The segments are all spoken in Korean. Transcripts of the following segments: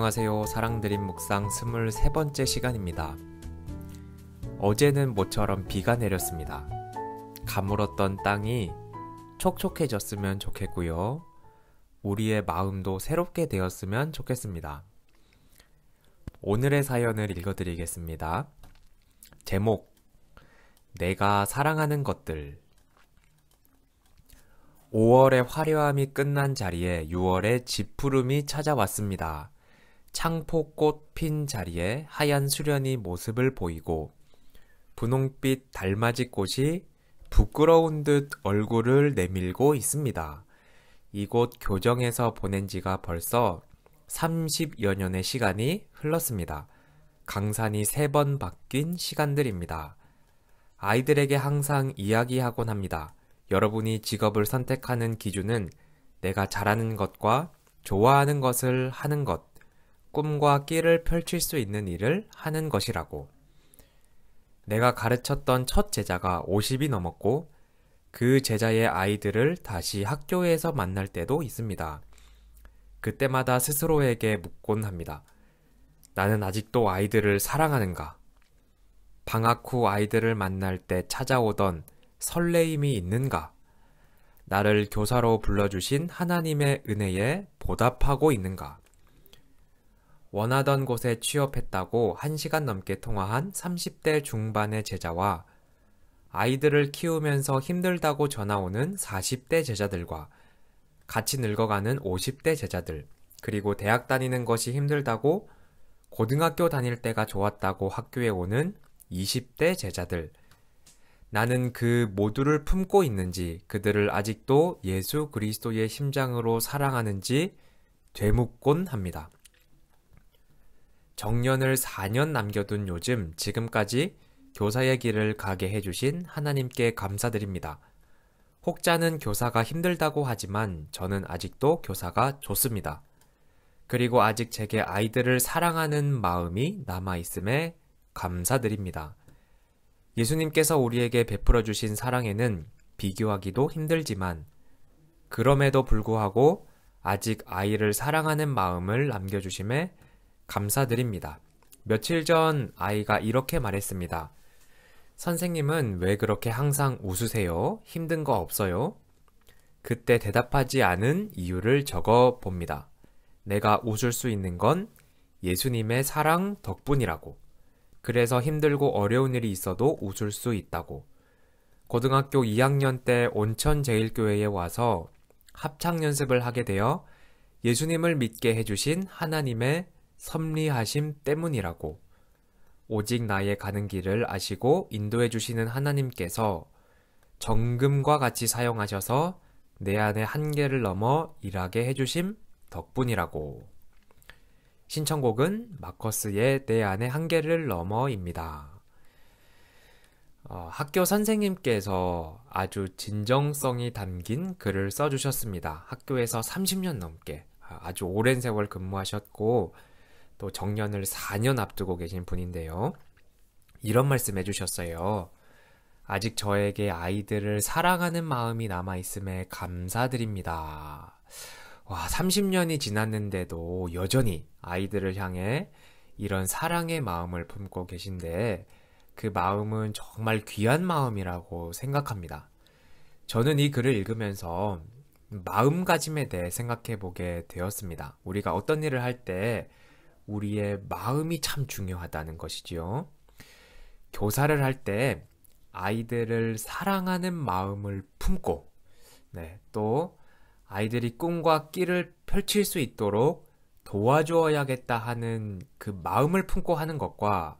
안녕하세요. 사랑드림 묵상 23번째 시간입니다. 어제는 모처럼 비가 내렸습니다. 가물었던 땅이 촉촉해졌으면 좋겠고요. 우리의 마음도 새롭게 되었으면 좋겠습니다. 오늘의 사연을 읽어드리겠습니다. 제목, 내가 사랑하는 것들. 5월의 화려함이 끝난 자리에 6월의 지푸름이 찾아왔습니다. 창포꽃 핀 자리에 하얀 수련이 모습을 보이고 분홍빛 달맞이 꽃이 부끄러운 듯 얼굴을 내밀고 있습니다. 이곳 교정에서 보낸 지가 벌써 30여 년의 시간이 흘렀습니다. 강산이 3번 바뀐 시간들입니다. 아이들에게 항상 이야기하곤 합니다. 여러분이 직업을 선택하는 기준은 내가 잘하는 것과 좋아하는 것을 하는 것, 꿈과 끼를 펼칠 수 있는 일을 하는 것이라고. 내가 가르쳤던 첫 제자가 50이 넘었고 그 제자의 아이들을 다시 학교에서 만날 때도 있습니다. 그때마다 스스로에게 묻곤 합니다. 나는 아직도 아이들을 사랑하는가? 방학 후 아이들을 만날 때 찾아오던 설레임이 있는가? 나를 교사로 불러주신 하나님의 은혜에 보답하고 있는가? 원하던 곳에 취업했다고 1시간 넘게 통화한 30대 중반의 제자와 아이들을 키우면서 힘들다고 전화오는 40대 제자들과 같이 늙어가는 50대 제자들, 그리고 대학 다니는 것이 힘들다고 고등학교 다닐 때가 좋았다고 학교에 오는 20대 제자들, 나는 그 모두를 품고 있는지, 그들을 아직도 예수 그리스도의 심장으로 사랑하는지 되묻곤 합니다. 정년을 4년 남겨둔 요즘 지금까지 교사의 길을 가게 해주신 하나님께 감사드립니다. 혹자는 교사가 힘들다고 하지만 저는 아직도 교사가 좋습니다. 그리고 아직 제게 아이들을 사랑하는 마음이 남아있음에 감사드립니다. 예수님께서 우리에게 베풀어 주신 사랑에는 비교하기도 힘들지만 그럼에도 불구하고 아직 아이를 사랑하는 마음을 남겨주심에 감사드립니다. 며칠 전 아이가 이렇게 말했습니다. 선생님은 왜 그렇게 항상 웃으세요? 힘든 거 없어요? 그때 대답하지 않은 이유를 적어 봅니다. 내가 웃을 수 있는 건 예수님의 사랑 덕분이라고. 그래서 힘들고 어려운 일이 있어도 웃을 수 있다고. 고등학교 2학년 때 온천제일교회에 와서 합창 연습을 하게 되어 예수님을 믿게 해주신 하나님의 섭리하심 때문이라고. 오직 나의 가는 길을 아시고 인도해 주시는 하나님께서 정금과 같이 사용하셔서 내 안의 한계를 넘어 일하게 해주심 덕분이라고. 신청곡은 마커스의 내 안의 한계를 넘어입니다. 학교 선생님께서 아주 진정성이 담긴 글을 써주셨습니다. 학교에서 30년 넘게 아주 오랜 세월 근무하셨고 또 정년을 4년 앞두고 계신 분인데요. 이런 말씀 해주셨어요. 아직 저에게 아이들을 사랑하는 마음이 남아있음에 감사드립니다. 와, 30년이 지났는데도 여전히 아이들을 향해 이런 사랑의 마음을 품고 계신데 그 마음은 정말 귀한 마음이라고 생각합니다. 저는 이 글을 읽으면서 마음가짐에 대해 생각해 보게 되었습니다. 우리가 어떤 일을 할 때 우리의 마음이 참 중요하다는 것이지요. 교사를 할 때 아이들을 사랑하는 마음을 품고 또 아이들이 꿈과 끼를 펼칠 수 있도록 도와주어야겠다 하는 그 마음을 품고 하는 것과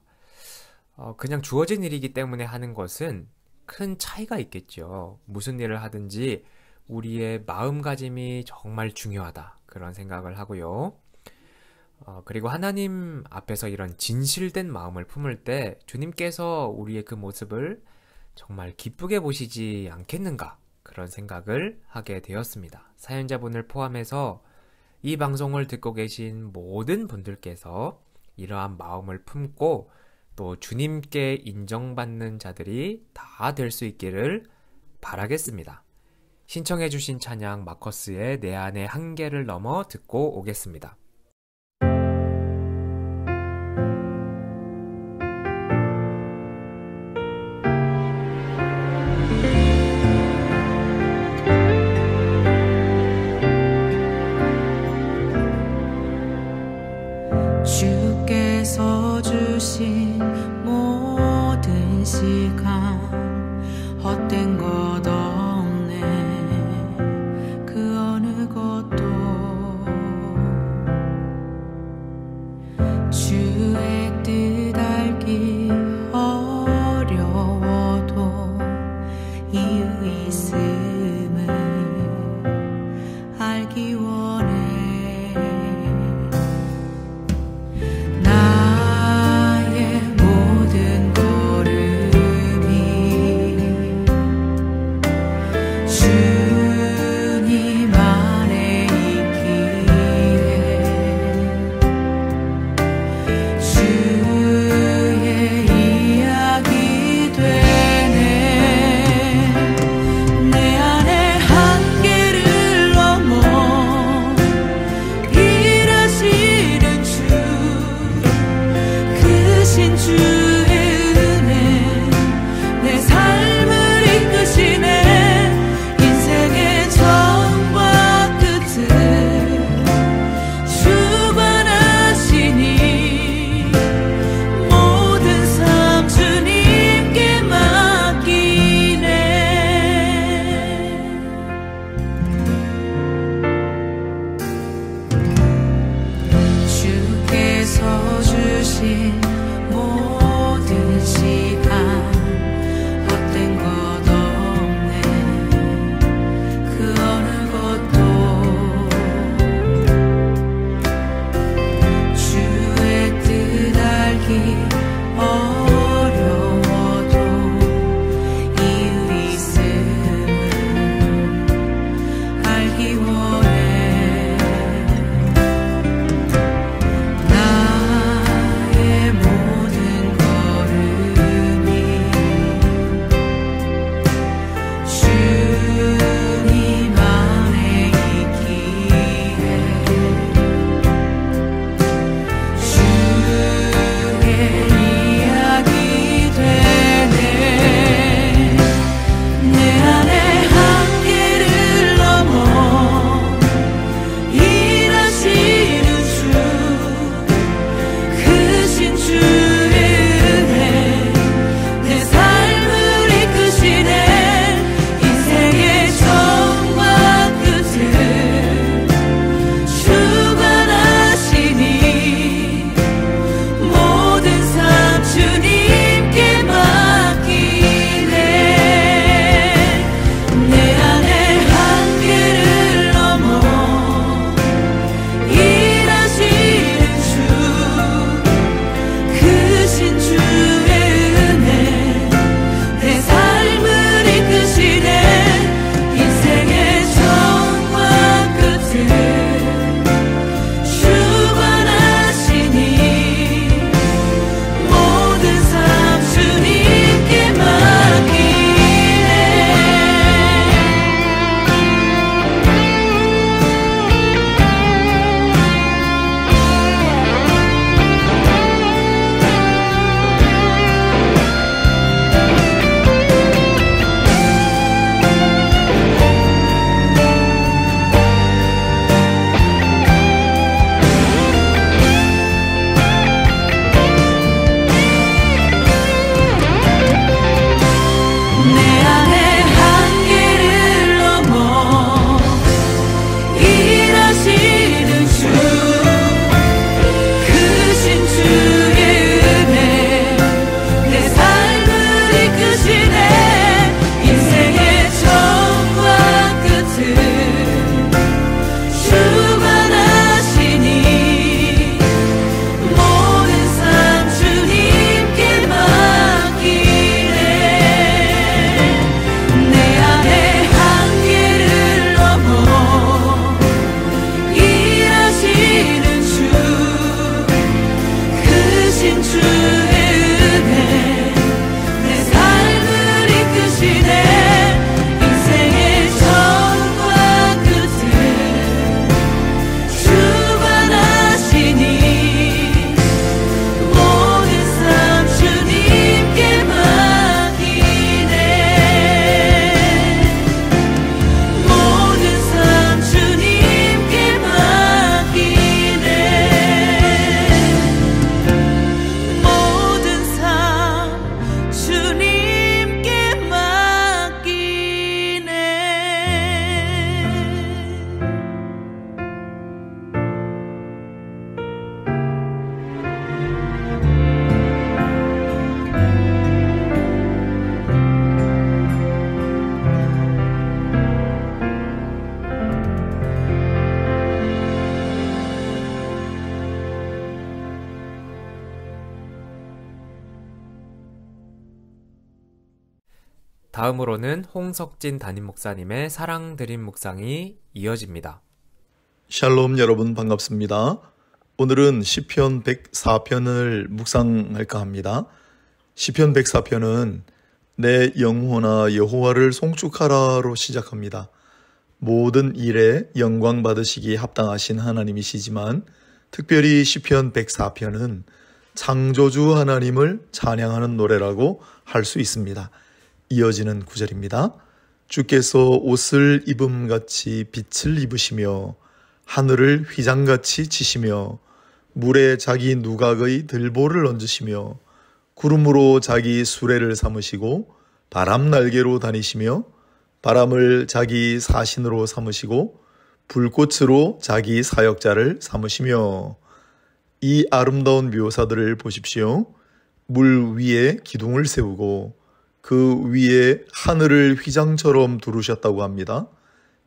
그냥 주어진 일이기 때문에 하는 것은 큰 차이가 있겠죠. 무슨 일을 하든지 우리의 마음가짐이 정말 중요하다. 그런 생각을 하고요. 그리고 하나님 앞에서 이런 진실된 마음을 품을 때 주님께서 우리의 그 모습을 정말 기쁘게 보시지 않겠는가? 그런 생각을 하게 되었습니다. 사연자분을 포함해서 이 방송을 듣고 계신 모든 분들께서 이러한 마음을 품고 또 주님께 인정받는 자들이 다 될 수 있기를 바라겠습니다. 신청해 주신 찬양 마커스의 내 안의 한계를 넘어 듣고 오겠습니다. 주신 모든 시간 헛된 것 없네. 그 어느 것도 주의 뜻 알기 어려워도 이유 있음을 알기 원해. 나의 모든 걸음이 다음으로는 홍석진 담임 목사님의 사랑 드림 묵상이 이어집니다. 샬롬 여러분 반갑습니다. 오늘은 시편 104편을 묵상할까 합니다. 시편 104편은 내 영혼아 여호와를 송축하라로 시작합니다. 모든 일에 영광 받으시기 합당하신 하나님이시지만 특별히 시편 104편은 창조주 하나님을 찬양하는 노래라고 할 수 있습니다. 이어지는 구절입니다. 주께서 옷을 입음같이 빛을 입으시며 하늘을 휘장같이 치시며 물에 자기 누각의 들보를 얹으시며 구름으로 자기 수레를 삼으시고 바람 날개로 다니시며 바람을 자기 사신으로 삼으시고 불꽃으로 자기 사역자를 삼으시며. 이 아름다운 묘사들을 보십시오. 물 위에 기둥을 세우고 그 위에 하늘을 휘장처럼 두르셨다고 합니다.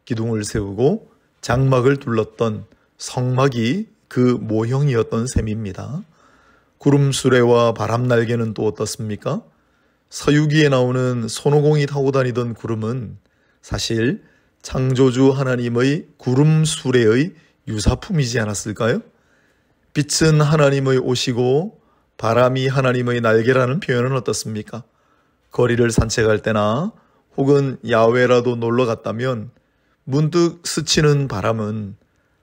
기둥을 세우고 장막을 둘렀던 성막이 그 모형이었던 셈입니다. 구름 수레와 바람 날개는 또 어떻습니까? 서유기에 나오는 손오공이 타고 다니던 구름은 사실 창조주 하나님의 구름 수레의 유사품이지 않았을까요? 빛은 하나님의 옷이고 바람이 하나님의 날개라는 표현은 어떻습니까? 거리를 산책할 때나 혹은 야외라도 놀러 갔다면 문득 스치는 바람은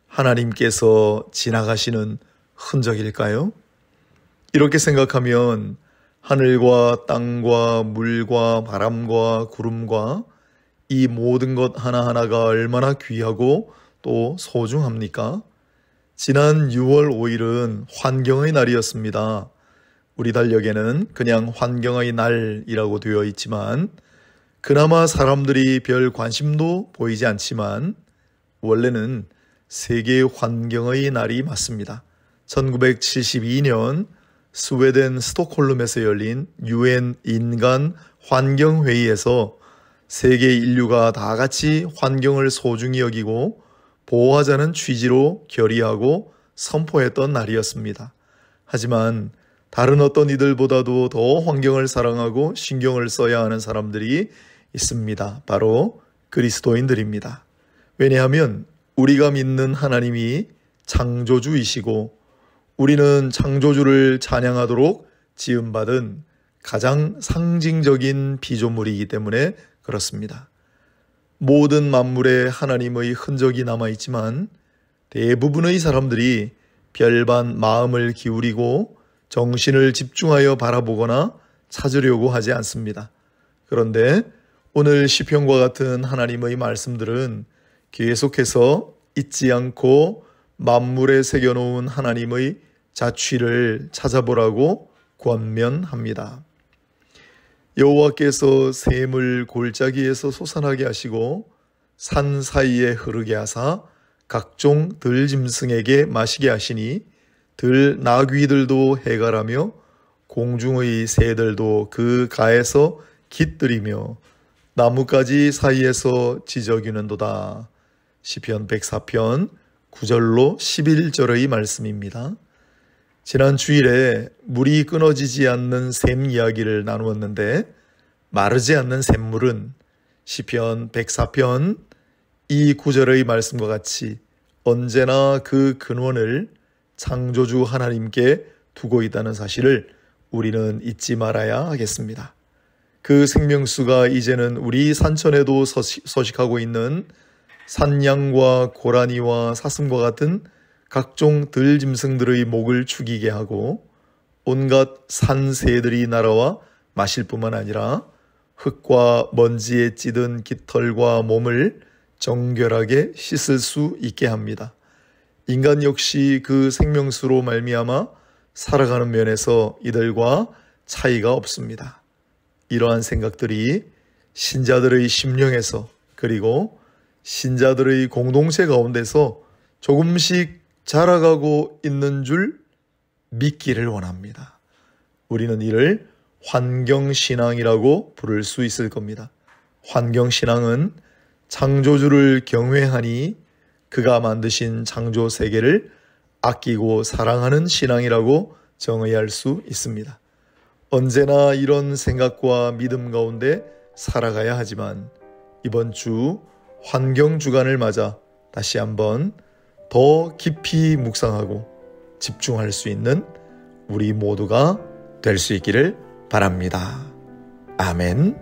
하나님께서 지나가시는 흔적일까요? 이렇게 생각하면 하늘과 땅과 물과 바람과 구름과 이 모든 것 하나하나가 얼마나 귀하고 또 소중합니까? 지난 6월 5일은 환경의 날이었습니다. 우리 달력에는 그냥 환경의 날이라고 되어 있지만 그나마 사람들이 별 관심도 보이지 않지만 원래는 세계 환경의 날이 맞습니다. 1972년 스웨덴 스톡홀름에서 열린 UN 인간 환경회의에서 세계 인류가 다 같이 환경을 소중히 여기고 보호하자는 취지로 결의하고 선포했던 날이었습니다. 하지만 다른 어떤 이들보다도 더 환경을 사랑하고 신경을 써야 하는 사람들이 있습니다. 바로 그리스도인들입니다. 왜냐하면 우리가 믿는 하나님이 창조주이시고 우리는 창조주를 찬양하도록 지음받은 가장 상징적인 피조물이기 때문에 그렇습니다. 모든 만물에 하나님의 흔적이 남아있지만 대부분의 사람들이 별반 마음을 기울이고 정신을 집중하여 바라보거나 찾으려고 하지 않습니다. 그런데 오늘 시편과 같은 하나님의 말씀들은 계속해서 잊지 않고 만물에 새겨놓은 하나님의 자취를 찾아보라고 권면합니다. 여호와께서 샘을 골짜기에서 솟아나게 하시고 산 사이에 흐르게 하사 각종 들짐승에게 마시게 하시니 들나귀들도 해갈하며 공중의 새들도 그 가에서 깃들이며 나뭇가지 사이에서 지저귀는도다. 시편 104편 9절로 11절의 말씀입니다. 지난 주일에 물이 끊어지지 않는 샘 이야기를 나누었는데 마르지 않는 샘물은 시편 104편 이 구절의 말씀과 같이 언제나 그 근원을 창조주 하나님께 두고 있다는 사실을 우리는 잊지 말아야 하겠습니다. 그 생명수가 이제는 우리 산천에도 서식하고 있는 산양과 고라니와 사슴과 같은 각종 들짐승들의 목을 축이게 하고 온갖 산새들이 날아와 마실 뿐만 아니라 흙과 먼지에 찌든 깃털과 몸을 정결하게 씻을 수 있게 합니다. 인간 역시 그 생명수로 말미암아 살아가는 면에서 이들과 차이가 없습니다. 이러한 생각들이 신자들의 심령에서 그리고 신자들의 공동체 가운데서 조금씩 자라가고 있는 줄 믿기를 원합니다. 우리는 이를 환경신앙이라고 부를 수 있을 겁니다. 환경신앙은 창조주를 경외하니 그가 만드신 창조 세계를 아끼고 사랑하는 신앙이라고 정의할 수 있습니다. 언제나 이런 생각과 믿음 가운데 살아가야 하지만 이번 주 환경 주간을 맞아 다시 한번 더 깊이 묵상하고 집중할 수 있는 우리 모두가 될 수 있기를 바랍니다. 아멘.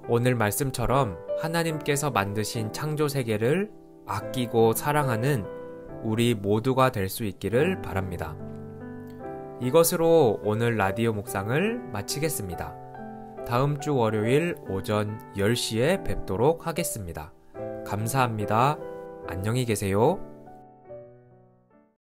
오늘 말씀처럼 하나님께서 만드신 창조 세계를 아끼고 사랑하는 우리 모두가 될 수 있기를 바랍니다. 이것으로 오늘 라디오 묵상을 마치겠습니다. 다음 주 월요일 오전 10시에 뵙도록 하겠습니다. 감사합니다. 안녕히 계세요.